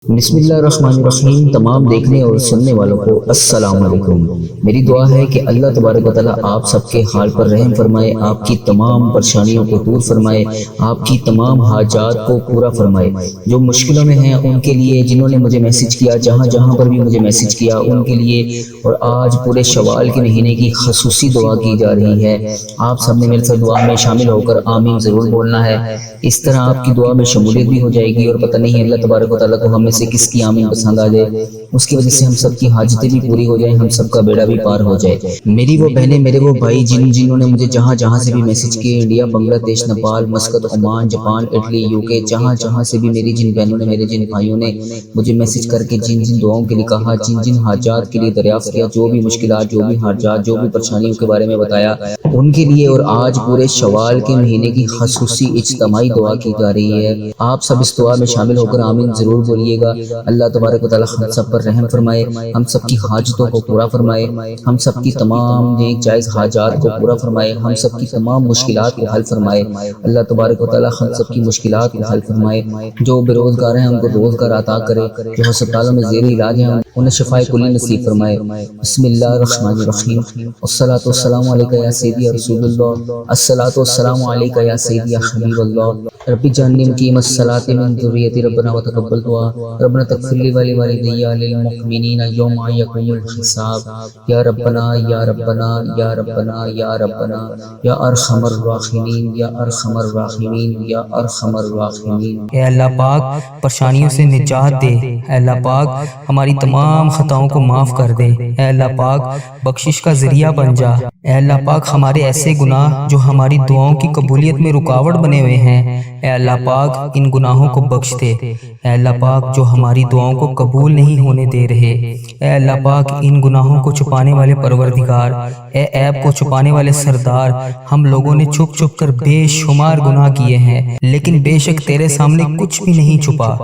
بسم اللہ الرحمن الرحیم۔ تمام دیکھنے اور سننے والوں کو السلام علیکم۔ میری دعا ہے کہ اللہ تبارک و تعالیٰ آپ سب کے حال پر رحم فرمائے، آپ کی تمام پریشانیوں کو دور فرمائے، آپ کی تمام حاجات کو پورا فرمائے۔ جو مشکلوں میں ہیں ان کے لیے، جنہوں نے مجھے میسج کیا، جہاں جہاں پر بھی مجھے میسج کیا ان کے لیے، اور آج پورے شوال کے مہینے کی خصوصی دعا کی جا رہی ہے۔ آپ سب نے مل کر دعا میں شامل ہو کر آمین ضرور بولنا ہے۔ اس طرح آپ کی دعا میں شمولیت بھی ہو جائے گی، اور پتہ نہیں اللہ تبارک و تعالیٰ کو ہم میں سے کس کی آمین پسند آ جائے، اس کی وجہ سے ہم سب کی حاجتیں بھی پوری ہو جائیں، ہم سب کا بیڑا بھی پار ہو جائے۔ میری وہ بہنیں، میرے وہ بھائی جنہوں نے مجھے جہاں جہاں سے بھی میسج کیے، انڈیا، بنگلہ دیش، Nepal, Muscat, Oman, Japan, Italy, UK، جہاں جہاں سے بھی میری جن بہنوں نے، میرے جن بھائیوں نے مجھے میسج کر کے جن جن دعاؤں کے لیے کہا، جن جن حاجات کے لیے دریافت کیا، جو بھی مشکلات، جو بھی حاجات، جو بھی پریشانیوں کے بارے میں بتایا، ان کے لیے اور آج پورے شوال کے مہینے کی خصوصی اجتماعی دعا کی جا رہی ہے۔ آپ سب اس دعا میں شامل ہو کر آمین ضرور بولیے گا۔ اللہ تبارک و تعالیٰ ہم سب پر رحم فرمائے، ہم سب کی حاجتوں کو پورا فرمائے، ہم سب کی تمام نیک جائز حاجات کو پورا فرمائے، ہم سب کی تمام مشکلات کو حل فرمائے۔ اللہ تبارک و تعالیٰ ہم سب کی مشکلات کو حل فرمائے۔ جو بے روزگار ہیں ان کو روزگار عطا کرے، جو ہسپتالوں میں زیر علاج ہیں انہیں شفائے کلی نصیب فرمائے۔ بسم اللہ الرحمن الرحیم۔ والصلاۃ والسلام علیک یا سیدی یا رسول اللہ، الصلاۃ والسلام علیک یا سیدی یا حبیب اللہ، رب اجعلنی مقیم الصلاۃ من ذریتی ربنا وتقبل دعا، ربنا تغفر لی ولوالدی وللمؤمنین یوم یقوم الحساب، یا ربنا یا ربنا یا ربنا یا ربنا یا ارحم الراحمین یا ارحم الراحمین یا ارحم الراحمین۔ اے اللہ پاک پریشانیوں سے نجات دے، اے اللہ پاک ہماری تمام خطاؤں کو معاف کر دے، اے اللہ پاک بخشش کا ذریعہ بن جا، اے اللہ پاک ہمارے ایسے گناہ جو ہماری دعاؤں کی قبولیت میں رکاوٹ بنے ہوئے ہیں، اے اللہ پاک ان گناہوں کو بخش دے، اے اللہ پاک جو ہماری دعاؤں کو قبول نہیں ہونے دے رہے، اے اللہ پاک ان گناہوں کو چھپانے والے پروردگار، اے عیب کو چھپانے والے سردار، ہم لوگوں نے چھپ چھپ کر بے شمار گناہ کیے ہیں، لیکن بے شک تیرے سامنے کچھ بھی نہیں چھپا،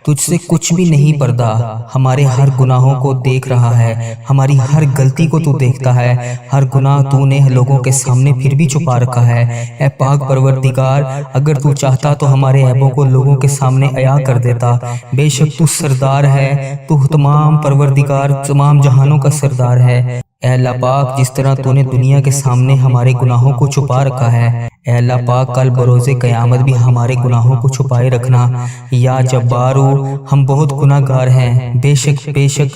تجھ سے کچھ بھی نہیں پردہ، ہمارے ہر گناہوں کو دیکھ رہا ہے، ہماری ہر غلطی کو تو دیکھتا ہے، ہر گناہ تو نے لوگوں کے سامنے پھر بھی چھپا رکھا ہے۔ اے پاک پروردگار اگر تو چاہتا تو ہمارے عیبوں کو لوگوں کے سامنے عیاں کر دیتا، بے شک تو سردار ہے، تو تمام پروردگار، تمام جہانوں کا سردار ہے۔ اے اللہ پاک جس طرح تو نے دنیا کے سامنے ہمارے گناہوں کو چھپا رکھا ہے، اے اللہ پاک کل بروز قیامت بھی ہمارے گناہوں کو چھپائے رکھنا۔ یا جبارو ہم بہت گناہ گار ہیں، بے شک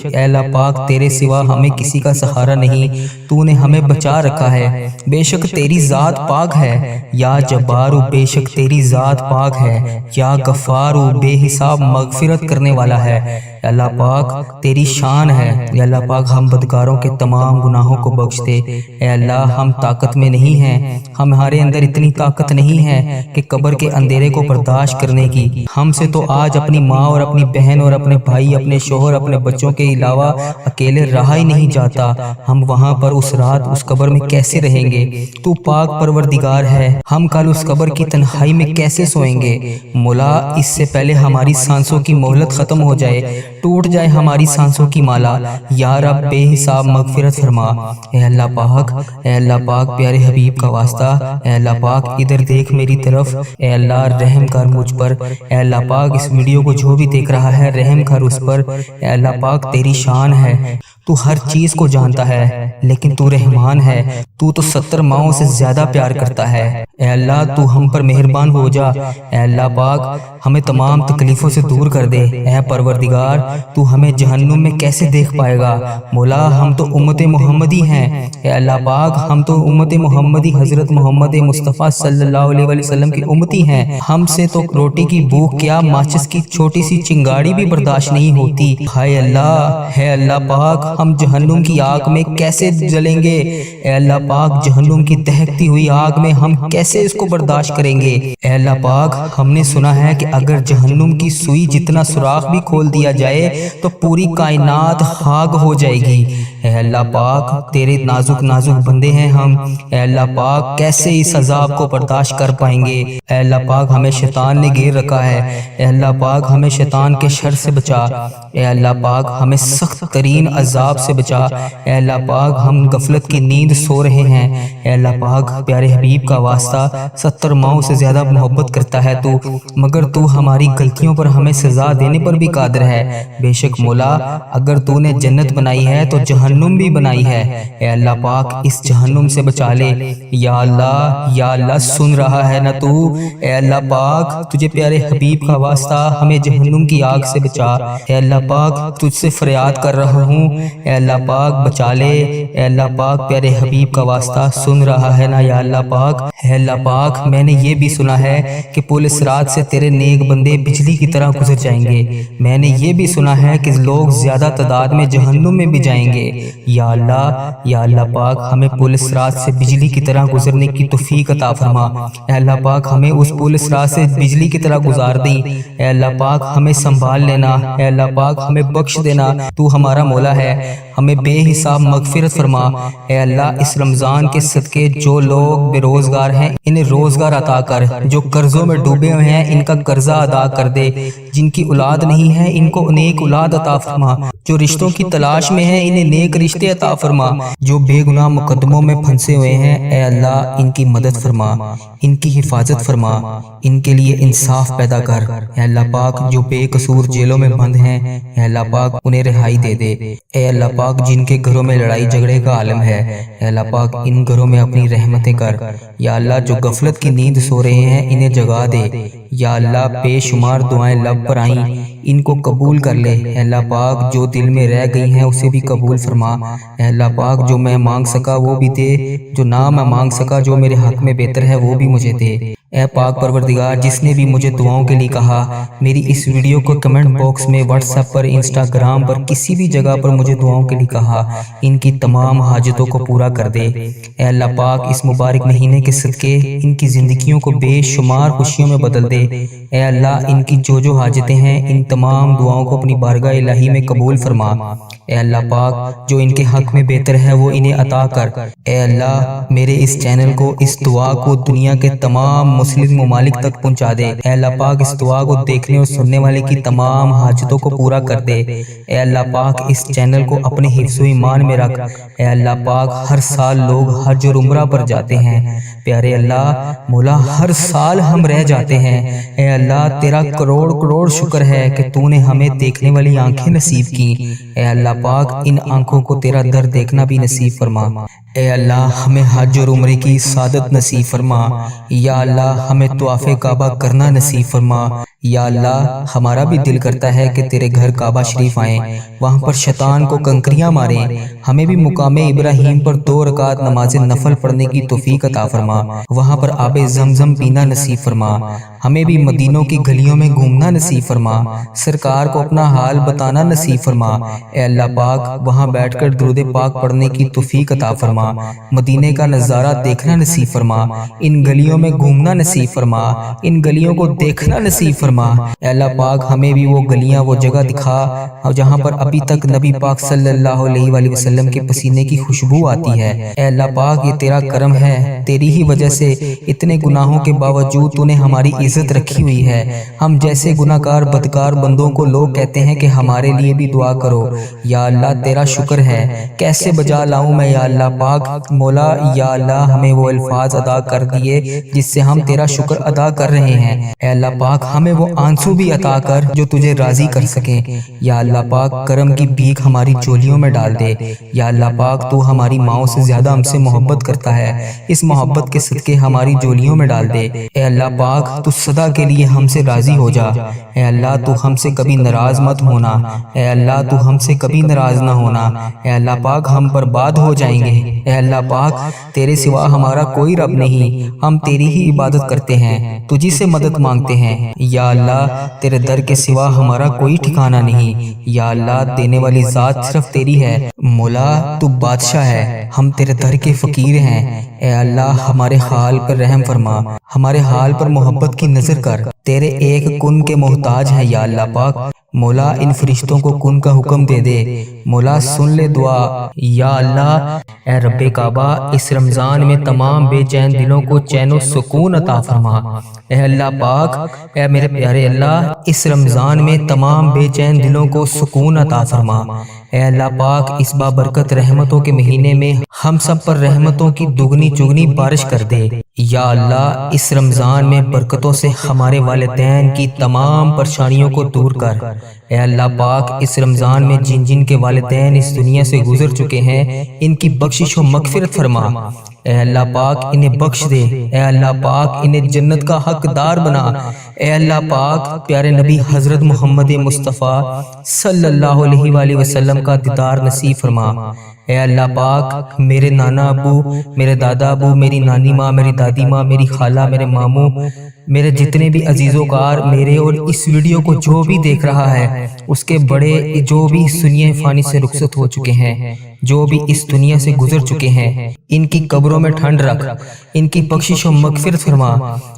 اے اللہ پاک تیرے سوا ہمیں کسی کا سہارا نہیں، تو نے ہمیں بچا رکھا ہے، بے شک تیری ذات پاک ہے۔ یا جبارو بے شک تیری ذات پاک ہے، یا غفارو بے حساب مغفرت کرنے والا ہے، اے اللہ پاک تیری شان ہے۔ اے اللہ پاک ہم بدکاروں کے تمام گناہوں کو بخش دے، اے اللہ ہم طاقت میں نہیں ہیں، ہمارے اندر اتنی طاقت نہیں ہے کہ قبر کے اندھیرے کو برداشت کرنے کی، ہم سے تو آج اپنی ماں اور اپنی بہن اور اپنے بھائی، اپنے شوہر، اپنے بچوں کے علاوہ اکیلے رہا ہی نہیں جاتا، ہم وہاں پر اس رات اس قبر میں کیسے رہیں گے؟ تو پاک پروردگار ہے، ہم کل اس قبر کی تنہائی میں کیسے سوئیں گے؟ مولا اس سے پہلے ہماری سانسوں کی مہلت ختم ہو جائے، ٹوٹ جائے ہماری سانسوں کی مالا، یا رب بے حساب مغفرت فرما۔ اے اللہ پاک، اے اللہ پاک پیارے حبیب کا واسطہ، اے اللہ پاک ادھر دیکھ میری طرف، اے اللہ رحم کر مجھ پر، اے اللہ پاک اس ویڈیو کو جو بھی دیکھ رہا ہے رحم کر اس پر، اے اللہ پاک تیری شان ہے، تو ہر چیز کو جانتا ہے، لیکن تو رحمان ہے، تو 70 ماؤں سے زیادہ پیار کرتا ہے، اے اللہ تو ہم پر مہربان ہو جا، اے اللہ پاک ہمیں تمام تکلیفوں سے دور کر دے، اے پروردگار تو ہمیں جہنم میں کیسے دیکھ پائے گا؟ مولا ہم تو امت محمدی ہیں، اے اللہ پاک ہم تو امت محمدی حضرت محمد مصطفیٰ صلی اللہ علیہ وسلم کی امتی ہیں، ہم سے تو روٹی کی بھوک کیا ماچس کی چھوٹی سی چنگاڑی بھی برداشت نہیں ہوتی، ہائے اللہ، ہے اللہ پاک ہم جہنم کی آگ میں کیسے جلیں گے؟ اے اللہ پاک جہنم کی دہکتی ہوئی آگ میں ہم کیسے اس کو برداشت کریں گے؟ اے اللہ پاک ہم نے سنا ہے کہ اگر جہنم کی سوئی جتنا سوراخ بھی کھول دیا جائے تو پوری کائنات خاک ہو جائے گی، اے اللہ پاک تیرے نازک نازک بندے ہیں ہم، اے اللہ پاک کیسے اس عذاب کو برداشت کر پائیں گے؟ اے اللہ پاک ہمیں شیطان نے گھیر رکھا ہے، اے اللہ پاک ہمیں شیطان کے شر سے بچا، اے اللہ پاک ہمیں سخت ترین عذاب سے بچا، اے اللہ پاک ہم غفلت کی نیند سو رہے ہیں، اے اللہ پاک پیارے حبیب کا واسطہ 70 ماؤں سے زیادہ محبت کرتا ہے تو، مگر تو ہماری غلطیوں پر ہمیں سزا دینے پر بھی قادر ہے۔ بے شک مولا اگر تو نے جنت بنائی ہے تو جہنم بھی بنائی ہے، اے اللہ پاک اس جہنم سے بچا لے یا اللہ سن رہا ہے نا تو؟ اے اللہ پاک تجھے پیارے حبیب کا واسطہ ہمیں جہنم کی آگ سے بچا، اے اللہ پاک تجھ سے فریاد کر رہا ہوں، اے اللہ پاک بچا لے، اے اللہ پاک پیارے حبیب کا واسطہ سن رہا ہے نا یا اللہ پاک؟ اے اللہ پاک میں نے یہ بھی سنا ہے کہ پل صراط سے تیرے نیک بندے بجلی کی طرح گزر جائیں گے، میں نے یہ بھی سنا ہے کہ لوگ زیادہ تعداد میں جہنم میں بھی جائیں گے، یا اللہ پاک ہمیں پل صراط سے بجلی کی طرح گزرنے کی توفیق عطا فرما، اے اللہ پاک ہمیں اس پل صراط سے بجلی کی طرح گزار دیں، اے اللہ پاک ہمیں سنبھال لینا، اے اللہ پاک ہمیں بخش دینا، تو ہمارا مولا ہے، ہمیں بے حساب مغفرت فرما، اے اللہ اس رمضان کے صدقے جو لوگ بے روزگار ہیں انہیں روزگار عطا کر، جو قرضوں میں ڈوبے ہوئے ہیں ان کا قرضہ ادا کر دے، جن کی اولاد نہیں ہے ان کو نیک اولاد عطا فرما، جو رشتوں کی تلاش میں ہیں انہیں نیک رشتے عطا فرما، جو بے گناہ مقدموں میں پھنسے ہوئے ہیں اے اللہ ان کی مدد فرما، ان کی حفاظت فرما، ان کے لیے انصاف پیدا کر، اے اللہ پاک جو بے قصور جیلوں میں بند ہیں اے اللہ پاک انہیں رہائی دے دے، اے اللہ پاک جن کے گھروں میں لڑائی جھگڑے کا عالم ہے اے اللہ پاک ان گھروں میں اپنی رحمتیں کر، یا اللہ جو غفلت کی نیند سو رہے ہیں انہیں جگا دے، یا اللہ بے شمار دعائیں لب پر آئیں ان کو قبول کر لے، اے اللہ پاک جو دل میں رہ گئی ہیں اسے بھی قبول فرما، اے اللہ پاک جو میں مانگ سکا وہ بھی دے، جو نہ میں مانگ سکا جو میرے حق میں بہتر ہے وہ بھی مجھے دے، اے پاک پروردگار جس نے بھی مجھے دعاؤں کے لیے کہا میری اس ویڈیو کو کمنٹ باکس میں واٹس ایپ پر انسٹاگرام پر کسی بھی جگہ پر مجھے دعاؤں کے لیے کہا ان کی تمام حاجتوں کو پورا کر دے، اے اللہ پاک اس مبارک مہینے کے صدقے ان کی زندگیوں کو بے شمار خوشیوں میں بدل دے، اے اللہ ان کی جو حاجتیں ہیں ان تمام دعاؤں کو اپنی بارگاہ الہی میں قبول فرما، اے اللہ پاک جو ان کے حق میں بہتر ہے وہ انہیں عطا کر، اے اللہ میرے اس چینل کو اس دعا کو دنیا کے تمام مسلم ممالک تک پہنچا دے، اے اللہ پاک اس دعا کو دیکھنے اور سننے والے کی تمام حاجتوں کو پورا کر دے، اے اللہ پاک اس چینل کو اپنے حفظ و ایمان میں رکھ، اے اللہ پاک ہر سال لوگ حج اور عمرہ پر جاتے ہیں، پیارے اللہ مولا ہر سال ہم رہ جاتے ہیں، اے اللہ تیرا کروڑ شکر ہے کہ تو نے ہمیں دیکھنے والی آنکھیں نصیب کی، اے اللہ پاک ان آنکھوں کو تیرا در دیکھنا بھی نصیب فرما، اے اللہ ہمیں حج اور عمرے کی سعادت نصیب فرما، یا اللہ ہمیں طواف کعبہ کرنا نصیب فرما، یا اللہ ہمارا بھی دل کرتا ہے کہ تیرے گھر کعبہ شریف آئیں، وہاں پر شیطان کو کنکریاں ماریں، ہمیں بھی مقام ابراہیم پر 2 رکعت نماز نفل پڑھنے کی توفیق عطا فرما، وہاں پر آب زمزم پینا نصیب فرما، ہمیں بھی مدینوں کی گلیوں میں گھومنا نصیب فرما، سرکار کو اپنا حال بتانا نصیب فرما، اے اللہ پاک وہاں بیٹھ کر درود پاک پڑھنے کی توفیق عطا فرما، مدینے کا نظارہ دیکھنا نصیب فرما، ان گلیوں میں گھومنا نصیب فرما، ان گلیوں کو دیکھنا نصیب فرما، اے اللہ پاک ہمیں بھی وہ گلیاں وہ جگہ دکھا جہاں پر ابھی تک نبی پاک صلی اللہ علیہ وآلہ وسلم کے پسینے کی خوشبو آتی ہے، اے اللہ پاک یہ تیرا کرم ہے، تیری ہی وجہ سے اتنے گناہوں کے باوجود تو نے ہماری عزت رکھی ہوئی ہے، ہم جیسے گناہگار بدکار بندوں کو لوگ کہتے ہیں کہ ہمارے لیے بھی دعا کرو، یا اللہ تیرا شکر ہے، کیسے بجا لاؤں میں یا اللہ پاک مولا، یا اللہ ہمیں وہ الفاظ ادا کر دیے جس سے ہم تیرا شکر ادا کر رہے ہیں، اے اللہ پاک ہمیں وہ آنسو بھی عطا کر جو تجھے راضی کر سکیں، یا اللہ پاک کرم کی بھیک ہماری چولیوں میں ڈال دے، یا اللہ پاک تو ہماری ماؤں سے زیادہ ہم سے محبت کرتا ہے، اس محبت کے صدقے ہماری چولیوں میں ڈال دے، اے اللہ پاک تو سدا کے لیے ہم سے راضی ہو جا، اے اللہ تو ہم سے کبھی ناراض مت ہونا، اے اللہ تو ہم سے کبھی ناراض نہ ہونا، اے اللہ پاک ہم برباد ہو جائیں گے، اے اللہ پاک تیرے سوا ہمارا کوئی رب نہیں، ہم تیری ہی عبادت کرتے ہیں، تجھی سے مدد مانگتے ہیں، یا اللہ تیرے در کے سوا ہمارا کوئی ٹھکانہ نہیں، یا اللہ دینے والی ذات صرف تیری ہے، مولا تو بادشاہ ہے، ہم تیرے در کے فقیر ہیں، اے اللہ ہمارے حال پر رحم فرما، ہمارے حال پر محبت کی نظر کر، تیرے ایک کن کے محتاج ہیں یا اللہ پاک، مولا ان فرشتوں کو کن کا حکم دے دے، مولا سن لے دعا، یا اللہ اے رب کعبہ اس رمضان میں تمام بے چین دلوں کو چین و سکون عطا فرما۔ اے اللہ پاک، اے میرے پیارے اللہ اس رمضان میں تمام بے چین دلوں کو سکون عطا فرما۔ اے اللہ پاک اس بابرکت رحمتوں کے مہینے میں ہم سب پر رحمتوں کی دگنی چگنی بارش کر دے۔ یا اللہ اس رمضان میں برکتوں سے ہمارے والدین کی تمام پریشانیوں کو دور کر۔ اے اللہ پاک اس رمضان میں جن جن کے والدین اس دنیا سے گزر چکے ہیں ان کی بخشش و مغفرت فرما۔ اے اللہ پاک انہیں بخش دے، اے اللہ پاک انہیں جنت کا حقدار بنا۔ اے اللہ پاک پیارے نبی حضرت محمد مصطفیٰ صلی اللہ علیہ وآلہ وسلم کا دیدار نصیب فرما۔ اے اللہ پاک میرے نانا ابو، میرے دادا ابو، میری نانی ماں، میری دادی ماں، میری خالہ، میرے ماموں، میرے جتنے بھی عزیز و کار میرے اور اس ویڈیو کو جو بھی دیکھ رہا ہے، اس کے بڑے جو بھی اس دنیا فانی سے رخصت ہو چکے ہیں، جو بھی اس دنیا سے گزر چکے ہیں، ان کی قبروں میں ٹھنڈ رکھ، ان کی بخشش و مغفرت فرما،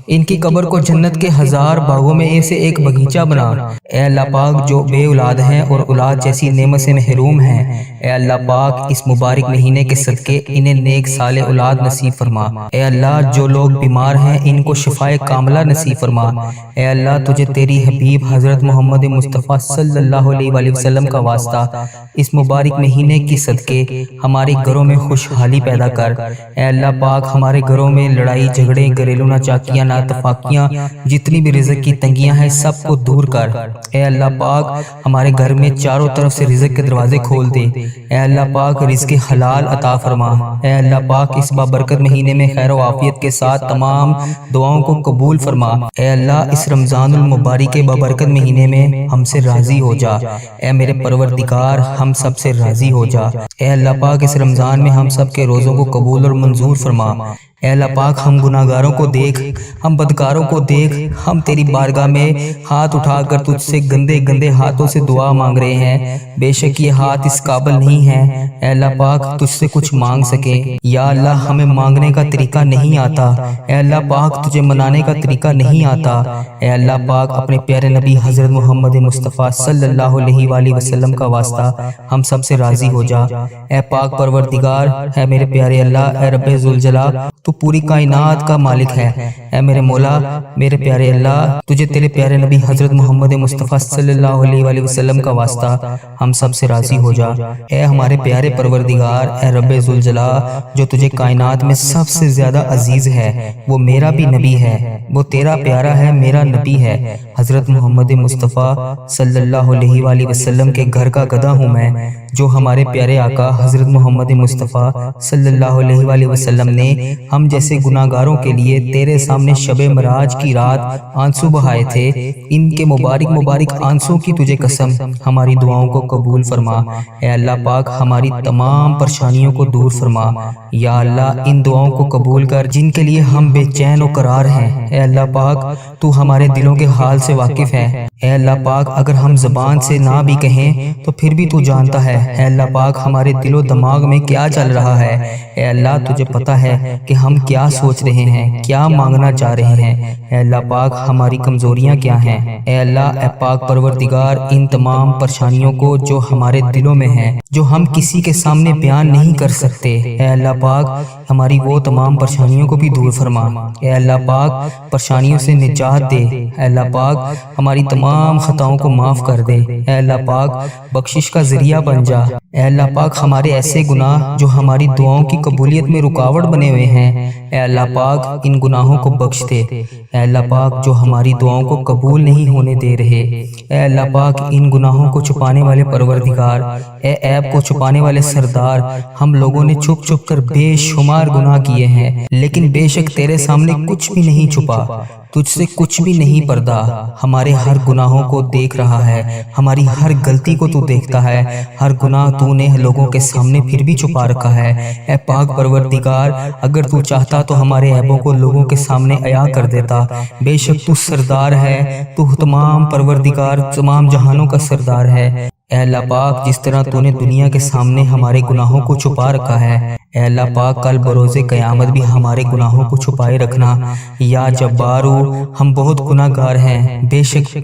ان کی قبر کو جنت کے ہزار باغوں میں سے ایک باغیچہ بنا۔ اے اللہ پاک جو بے اولاد ہیں اور اولاد جیسی نعمت سے محروم ہیں، اے اللہ پاک اس مبارک مہینے کے صدقے انہیں نیک صالح اولاد نصیب فرما۔ اے اللہ جو لوگ بیمار ہیں ان کو شفائے کاملہ نصیب فرما۔ اے اللہ تجھے تیری حبیب حضرت محمد مصطفیٰ صلی اللہ علیہ وآلہ وسلم کا واسطہ اس مبارک مہینے کی صدقے ہمارے گھروں میں خوشحالی پیدا کر۔ اے اللہ پاک ہمارے گھروں میں لڑائی جھگڑے، گھریلو ناچاکیاں، ناتفاقیاں، جتنی بھی رزق کی تنگیاں ہیں سب کو دور کر۔ اے اللہ پاک ہمارے گھر میں چاروں طرف سے رزق کے دروازے کھول دے۔ اے اللہ پاک رزق حلال عطا فرما۔ اے اللہ پاک اس بابرکت مہینے میں خیر و عافیت کے ساتھ تمام دعاؤں کو قبول فرما۔ اے اللہ اس رمضان المبارک کے بابرکت مہینے میں ہم سے راضی ہو جا۔ اے میرے پروردگار ہم سب سے راضی ہو جا۔ اے اللہ پاک اس رمضان میں ہم سب کے روزوں کو قبول اور منظور فرما۔ اے اللہ پاک ہم گناہ گاروں کو دیکھ، ہم بدکاروں کو دیکھ، ہم تیری بارگاہ میں ہاتھ اٹھا کر تجھ سے گندے گندے ہاتھوں سے دعا مانگ رہے ہیں۔ بے شک یہ ہاتھ اس قابل نہیں ہے اے اللہ پاک تجھ سے کچھ مانگ سکے۔ یا اللہ ہمیں مانگنے کا طریقہ نہیں آتا، اے اللہ پاک تجھے منانے کا طریقہ نہیں آتا۔ اے اللہ پاک اپنے پیارے نبی حضرت محمد مصطفیٰ صلی اللہ علیہ وآلہ وسلم کا واسطہ ہم سب سے راضی ہو جا۔ اے پاک پروردگار، اے میرے پیارے اللہ، اے رب ذوالجلال، تو پوری کائنات کا مالک ہے۔ اے میرے مولا، میرے پیارے اللہ، تجھے تیرے پیارے نبی حضرت محمد مصطفیٰ صلی اللہ علیہ وآلہ وسلم کا واسطہ ہم سب سے راضی ہو جا۔ اے ہمارے پیارے پروردگار، اے رب ذوالجلال، جو تجھے کائنات میں سب سے زیادہ عزیز ہے، وہ میرا بھی نبی ہے، وہ تیرا پیارا ہے، میرا نبی ہے، حضرت محمد مصطفیٰ صلی اللہ علیہ وآلہ وسلم کے گھر کا گدھا ہوں میں، جو ہمارے پیارے آقا حضرت محمد مصطفیٰ صلی اللہ علیہ وآلہ وسلم نے ہم جیسے گناہ گاروں کے لیے تیرے سامنے شب معراج کی رات آنسو بہائے تھے۔ ان کے مبارک مبارک آنسو کی تجھے قسم ہماری دعاؤں کو قبول فرما۔ اے اللہ پاک ہماری تمام پریشانیوں کو دور فرما۔ یا اللہ ان دعاؤں کو قبول کر جن کے لیے ہم بے چین و قرار ہیں۔ اے اللہ پاک تو ہمارے دلوں کے حال سے واقف ہے۔ اے اللہ پاک اگر ہم زبان سے نہ بھی کہیں تو پھر بھی تو جانتا ہے۔ اے اللہ پاک ہمارے دل و دماغ میں کیا چل رہا ہے، اے اللہ تجھے پتہ ہے کہ ہم کیا سوچ رہے ہیں، کیا مانگنا چاہ رہے ہیں۔ اے اللہ پاک ہماری کمزوریاں کیا ہیں۔ اے اللہ، اے پاک پروردگار، ان تمام پریشانیوں کو جو ہمارے دلوں میں ہیں، جو ہم کسی کے سامنے بیان نہیں کر سکتے، اے اللہ پاک ہماری وہ تمام پریشانیوں کو بھی دور فرما۔ اے اللہ پاک پریشانیوں سے نجات دے۔ اے اللہ پاک ہماری تمام خطاؤں کو معاف کر دے۔ اے اللہ پاک بخشش کا ذریعہ بن جا۔ اے اللہ پاک ہمارے ایسے گناہ جو ہماری دعاؤں کی قبولیت میں رکاوٹ بنے ہوئے ہیں، اے اللہ پاک ان گناہوں کو بخش دے۔ اے اللہ پاک جو ہماری دعاؤں کو قبول نہیں ہونے دے رہے، اے اللہ پاک ان گناہوں کو چھپانے والے پروردگار، اے عیب کو چھپانے والے سردار، ہم لوگوں نے چھپ چھپ کر بے شمار گناہ کیے ہیں، لیکن بے شک تیرے سامنے کچھ بھی نہیں چھپا، تجھ سے کچھ بھی نہیں پردہ۔ ہمارے ہر گناہوں کو دیکھ رہا ہے، ہماری ہر غلطی کو تو دیکھتا ہے، ہر گناہ تو نے لوگوں کے سامنے پھر بھی چھپا رکھا ہے۔ اے پاک پروردگار، اگر تو چاہتا تو ہمارے عیبوں کو لوگوں کے سامنے عیاں کر دیتا۔ بے شک تو سردار ہے، تو تمام پروردگار، تمام جہانوں کا سردار ہے۔ اے اللہ پاک جس طرح تو نے دنیا کے سامنے ہمارے گناہوں کو چھپا رکھا ہے، اے اللہ پاک کل بروز قیامت بھی ہمارے گناہوں کو چھپائے رکھنا۔ یا جبارو ہم بہت گناہ گار ہیں، بے شک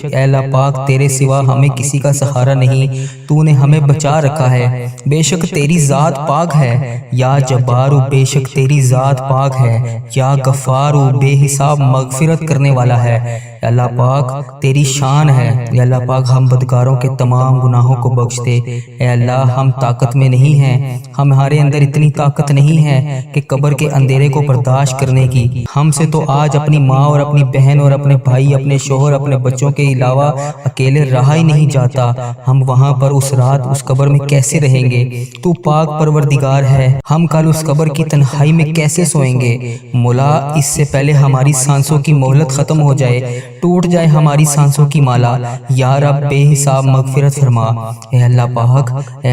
اے اللہ پاک تیرے سوا ہمیں کسی کا سہارا نہیں، تو نے ہمیں بچا رکھا ہے، بے شک تیری ذات پاک ہے۔ یا جبارو بے شک تیری ذات پاک ہے۔ یا غفارو بے حساب مغفرت کرنے والا ہے، اے اللہ پاک تیری شان ہے۔ اے اللہ پاک ہم بدکاروں کے تمام گناہوں کو بخش دے۔ اے اللہ ہم طاقت میں نہیں ہیں، ہمارے اندر اتنی طاقت نہیں ہے کہ قبر کے اندھیرے کو برداشت کرنے کی۔ ہم سے تو آج اپنی ماں اور اپنی بہن اور اپنے بھائی، اپنے شوہر، اپنے بچوں کے علاوہ اکیلے رہا ہی نہیں جاتا۔ ہم وہاں پر اس رات اس قبر میں کیسے رہیں گے؟ تو پاک پروردگار ہے، ہم کل اس قبر کی تنہائی میں کیسے سوئیں گے؟ مولا اس سے پہلے ہماری سانسوں کی مہلت ختم ہو جائے، ٹوٹ جائے ہماری سانسوں کی مالا۔ یا رب بے حساب مغفرت فرما۔ اے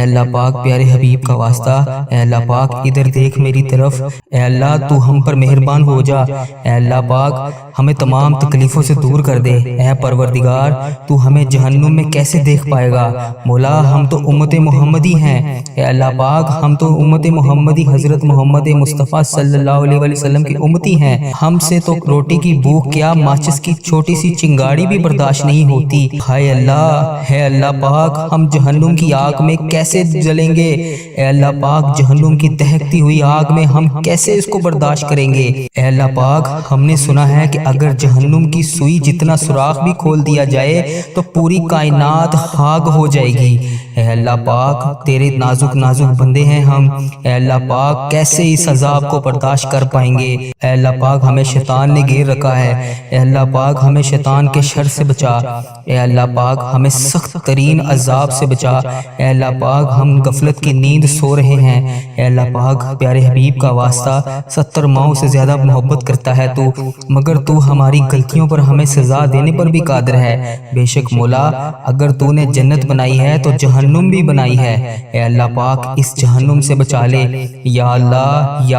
اللہ پاک پیارے حبیب کا واسطہ، اے اللہ پاک ادھر دیکھ میری طرف، اے اللہ تو ہم پر مہربان ہو جا۔ اے اللہ پاک ہمیں تمام تکلیفوں سے دور کر دے۔ اے پروردگار تو ہمیں جہنم میں کیسے دیکھ پائے گا؟ مولا ہم تو امت محمدی ہیں، اے اللہ پاک ہم تو امت محمدی حضرت محمد مصطفیٰ صلی اللہ علیہ وسلم کی امتی ہیں۔ ہم سے تو روٹی کی بھوک کیا ماچس کی چھوٹی سی چنگاڑی بھی برداشت نہیں ہوتی۔ ہائے اللہ، ہے اللہ پاک ہم جہنم کی آگ میں کیسے جلیں گے؟ اے اللہ پاک جہنم کی دہکتی ہوئی آگ میں ہم کیسے اس کو برداشت کریں گے؟ اے اللہ پاک ہم نے سنا ہے کہ اگر جہنم کی سوئی جتنا سوراخ بھی کھول دیا جائے تو پوری کائنات خاک ہو جائے گی۔ اے اللہ پاک تیرے نازک بندے ہیں ہم، اے اللہ پاک کیسے اس عذاب کو برداشت کر پائیں گے؟ اے اللہ پاک ہمیں شیطان نے گھیر رکھا ہے، اے اللہ پاک ہمیں شیطان کے شر سے بچا۔ اے اللہ پاک ہمیں سخت ترین عذاب سے بچا۔ اے اللہ پاک ہم غفلت کی نیند سو رہے ہیں، اے اللہ پاک پیارے حبیب کا واسطہ 70 ماؤں سے زیادہ محبت کرتا ہے تو، مگر تو ہماری غلطیوں پر ہمیں سزا دینے پر بھی قادر ہے۔ بے شک مولا اگر تو نے جنت بنائی ہے تو جہنم بھی بنائی ہے، اے اللہ پاک اس جہنم سے بچا لے۔ یا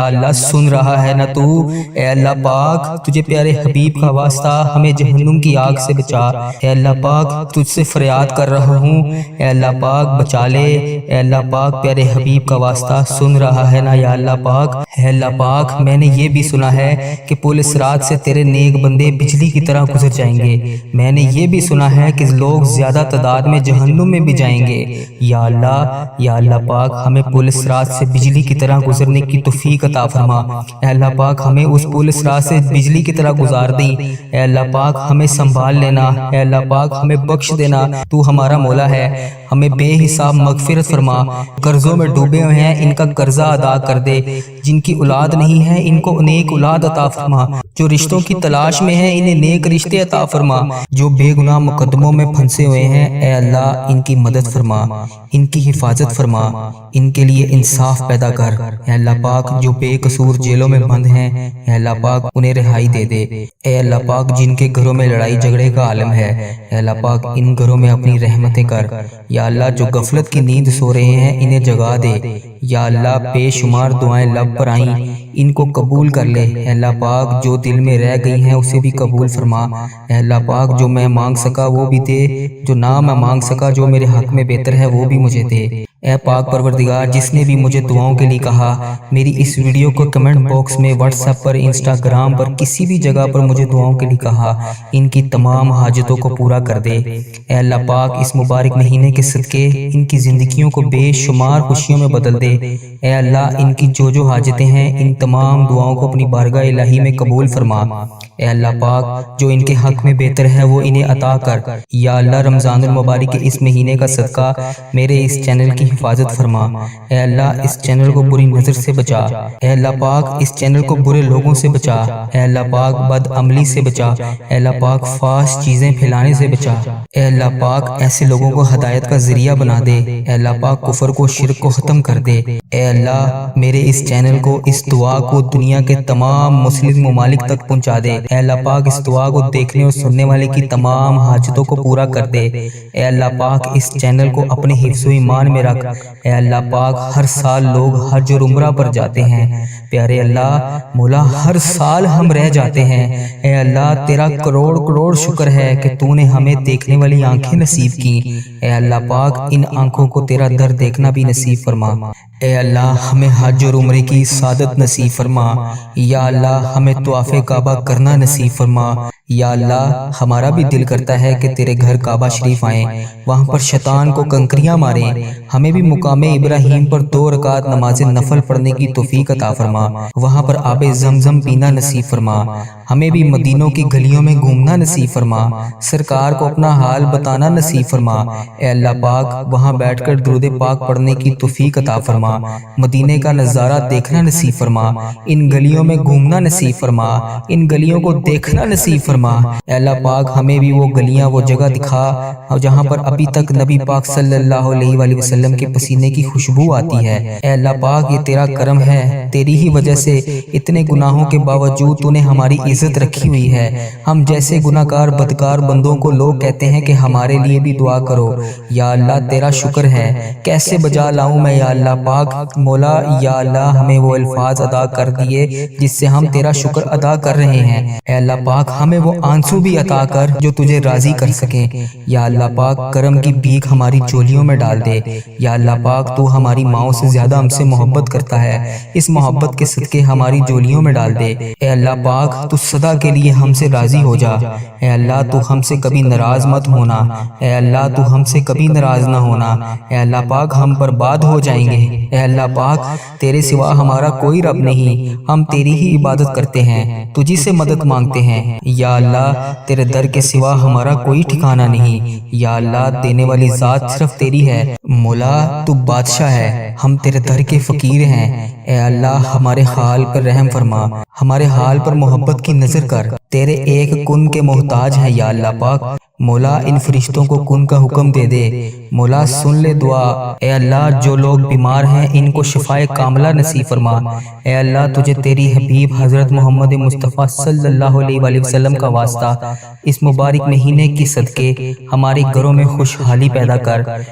اللہ سن رہا ہے نا تو؟ اے اللہ پاک تجھے پیارے حبیب کا واسطہ ہمیں جہنم کی آگ سے بچا۔ اے اللہ پاک تجھ سے فریاد کر رہا ہوں، اے اللہ پاک بچا لے۔ اے اللہ پاک پیارے حبیب کا واسطہ سن رہا ہے نا یا اللہ پاک؟ اے اللہ پاک میں نے یہ بھی سنا ہے کہ پل صراط سے تیرے نیک بندے بجلی کی طرح گزر جائیں گے۔ میں نے یہ بھی سنا ہے کہ لوگ زیادہ تعداد میں جہنم میں بھی جائیں گے۔ یا اللہ پاک ہمیں پل صراط سے بجلی کی طرح گزرنے کی توفیق عطا فرما۔ اے اللہ پاک ہمیں اس پل صراط سے بجلی کی طرح گزار دی۔ اے اللہ پاک ہمیں سنبھال لینا، اے اللہ پاک ہمیں بخش دینا، تو ہمارا مولا ہے، ہمیں بے حساب مغفرت فرما۔ قرضوں میں ڈوبے ہوئے ہیں ان کا قرضہ ادا کر دے، جن کی اولاد نہیں ہے ان کو نیک اولاد عطا فرما، جو رشتوں کی تلاش میں ہیں انہیں نیک رشتے عطا فرما، جو بے گناہ مقدموں میں پھنسے ہوئے ہیں اے اللہ ان کی مدد فرما، ان کی حفاظت فرما، ان کے لیے انصاف پیدا کر۔ اے اللہ پاک جو بے قصور جیلوں میں بند ہیں اے اللہ پاک انہیں رہائی دے دے۔ اے اللہ پاک جن کے گھروں میں لڑائی جھگڑے کا عالم ہے اے اللہ پاک ان گھروں میں اپنی رحمتیں کر۔ یا اللہ جو غفلت کی نیند سو رہے ہیں انہیں جگا دے۔ یا اللہ بے شمار دعائیں لب پر آئیں ان کو قبول کر لے۔ اے اللہ پاک جو دل میں رہ گئی ہیں اسے بھی قبول فرما۔ اے اللہ پاک جو میں مانگ سکا وہ بھی دے، جو نہ میں مانگ سکا جو میرے حق میں بہتر ہے وہ بھی مجھے دے۔ اے پاک پروردگار جس نے بھی مجھے دعاؤں کے لیے کہا، میری اس ویڈیو کو کمنٹ باکس میں، واٹس ایپ پر، انسٹاگرام پر، کسی بھی جگہ پر مجھے دعاؤں کے لیے کہا، ان کی تمام حاجتوں کو پورا کر دے۔ اے اللہ پاک اس مبارک مہینے کے صدقے ان کی زندگیوں کو بے شمار خوشیوں میں بدل دے۔ اے اللہ ان کی جو حاجتیں ہیں ان تمام دعاؤں کو اپنی بارگاہ الہی میں قبول فرما۔ اے اللہ پاک جو ان کے حق میں بہتر ہے وہ انہیں عطا کر۔ یا اللہ رمضان المبارک کے اس مہینے کا صدقہ میرے اس چینل کی حفاظت فرما۔ اے اللہ اس چینل کو بری نظر سے بچا۔ اے اللہ پاک اس چینل کو برے لوگوں سے بچا۔ اے اللہ پاک بد عملی سے بچا۔ اے اللہ پاک فحش چیزیں پھیلانے سے بچا۔ اے اللہ پاک ایسے لوگوں کو ہدایت کا ذریعہ بنا دے۔ اے اللہ پاک کفر کو، شرک کو ختم کر دے۔ اے اللہ میرے اس چینل کو، اس دعا کو دنیا کے تمام مسلم ممالک تک پہنچا دے۔ اے اللہ پاک اس دعا کو دیکھنے اور سننے والے کی تمام حاجتوں کو پورا کر دے۔ اے اللہ پاک اس چینل کو اپنے حفظ و ایمان میں رکھ۔ اے اللہ پاک ہر سال لوگ حج اور عمرہ پر جاتے ہیں، پیارے اللہ مولا ہر سال ہم رہ جاتے ہیں۔ اے اللہ تیرا کروڑ کروڑ شکر ہے کہ تو نے ہمیں دیکھنے والی آنکھیں نصیب کی۔ اے اللہ پاک ان آنکھوں کو تیرا در دیکھنا بھی نصیب فرما۔ اے اللہ ہمیں حج اور عمرے کی سعادت نصیب فرما۔ یا اللہ ہمیں طواف کعبہ کرنا نصیب فرما۔ یا اللہ ہمارا بھی دل کرتا ہے کہ تیرے گھر کعبہ شریف آئیں، وہاں پر شیطان کو کنکریاں ماریں۔ ہمیں بھی مقام ابراہیم پر 2 رکعت نماز نفل پڑھنے کی توفیق عطا فرما، وہاں پر آب زمزم پینا نصیب فرما۔ ہمیں بھی مدینوں کی گلیوں میں گھومنا نصیب فرما، سرکار کو اپنا حال بتانا نصیب فرما۔ اے اللہ پاک وہاں بیٹھ کر درود پاک پڑھنے کی توفیق عطا فرما، مدینے کا نظارہ دیکھنا نصیب فرما، ان گلیوں میں گھومنا نصیب فرما، ان گلیوں کو دیکھنا نصیب فرما۔ اے اللہ پاک ہمیں بھی وہ گلیاں وہ جگہ دکھا جہاں پر ابھی تک نبی پاک صلی اللہ علیہ وآلہ وسلم کے پسینے کی خوشبو آتی ہے۔ اے اللہ پاک یہ تیرا کرم ہے، تیری ہی وجہ سے اتنے گناہوں کے باوجود تو نے ہماری عزت رکھی ہوئی ہے۔ ہم جیسے گناہگار بدکار بندوں کو لوگ کہتے ہیں کہ ہمارے لیے بھی دعا کرو۔ یا اللہ تیرا شکر ہے، کیسے بجا لاؤں میں یا اللہ پاک مولا۔ یا اللہ ہمیں وہ الفاظ ادا کر دیے جس سے ہم تیرا شکر ادا کر رہے ہیں۔ اے اللہ پاک ہمیں وہ آنسو بھی عطا کر جو تجھے راضی کر سکیں۔ یا اللہ پاک کرم کی بھیک ہماری چولیوں میں ڈال دے۔ یا اللہ پاک تو ہماری ماؤں سے زیادہ ہم سے محبت کرتا ہے، اس محبت کے صدقے ہماری چولیوں میں ڈال دے۔ اے اللہ پاک تو سدا کے لیے ہم سے راضی ہو جا۔ اے اللہ تو ہم سے کبھی ناراض مت ہونا۔ اے اللہ تو ہم سے کبھی ناراض نہ ہونا۔ اے اللہ پاک ہم برباد ہو جائیں گے۔ اے اللہ پاک تیرے سوا ہمارا کوئی رب نہیں، ہم تیری ہی عبادت کرتے ہیں، تجھی سے مدد مانگتے ہیں۔ یا اللہ تیرے در کے سوا ہمارا کوئی ٹھکانہ نہیں۔ یا اللہ دینے والی ذات صرف تیری ہے، مولا تو بادشاہ ہے، ہم تیرے در کے فقیر ہیں۔ اے اللہ ہمارے حال پر رحم فرما، ہمارے حال پر محبت کی نظر کر، تیرے ایک کن کے محتاج ہیں یا اللہ پاک۔ مولا ان فرشتوں کو کن کا حکم دے دے، مولا سن لے دعا۔ اے اللہ جو لوگ بیمار ہیں ان کو شفائے کاملہ نصیب فرما۔ اے اللہ تجھے تیری حبیب حضرت محمد مصطفیٰ صلی اللہ علیہ وآلہ وسلم کا واسطہ اس مبارک مہینے کی صدقے ہمارے گھروں میں خوشحالی پیدا کر۔